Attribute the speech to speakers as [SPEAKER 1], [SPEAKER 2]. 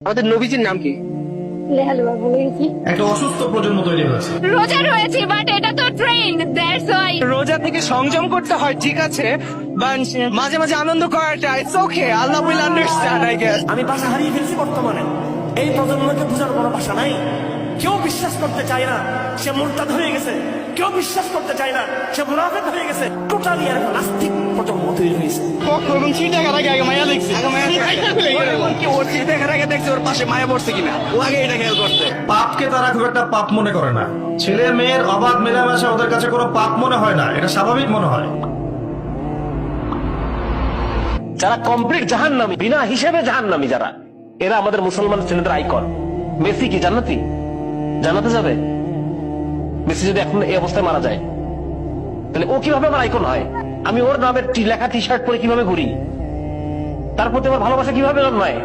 [SPEAKER 1] আমাদের নবীজির নাম কি?
[SPEAKER 2] একটা অসুস্থ প্রজন্ম তৈরি হয়েছে।
[SPEAKER 3] রোজা রয়েছে বাট এটা তো ট্রেন, দ্যাটস ওয়াই।
[SPEAKER 1] রোজা থেকে সংযম করতে হয়, ঠিক আছে, বাট মাঝে মাঝে আনন্দ করাটা it's okay. Allah will understand I guess.
[SPEAKER 4] আমি ভাষা হারিয়ে ফেলছি বর্তমানে। এই প্রজন্মকে বোঝার কোনো ভাষা নাই। কেউ বিশ্বাস করতে চায় না সে মুরতাদ হয়ে গেছে, কেউ বিশ্বাস করতে চায় না সে মুনাফিক হয়ে গেছে। টোটালি আর নাস্তিক প্রজন্ম তৈরি হয়েছে।
[SPEAKER 1] এবং চিটাগার আগে মায়া দেখছি, ওর চিটাগার আগে দেখছি ওর পাশে মায়া পড়ছে কিনা, ও আগে এটা খেয়াল করছে।
[SPEAKER 2] পাপকে তারা খুব একটা পাপ মনে করে না। ছেলে মেয়ের অবাধ মেলামেশা ওদের কাছে কোনো পাপ মনে হয় না, এটা স্বাভাবিক মনে হয়।
[SPEAKER 5] যারা কমপ্লিট জাহান্নামী, বিনা হিসেবে জাহান্নামী যারা, এরা আমাদের মুসলমান ছেলেদের আইকন। মেসি কি জান্নাতি? জান্নাতে যাবে? মেসি যদি এখন এই অবস্থায় মারা যায় তাহলে ও কিভাবে আমার আইকন হয়? আমি ওর নামের লেখা টি শার্ট পরে কিভাবে ঘুরি? তার প্রতি আমার ভালোবাসা কিভাবে জন্মায়?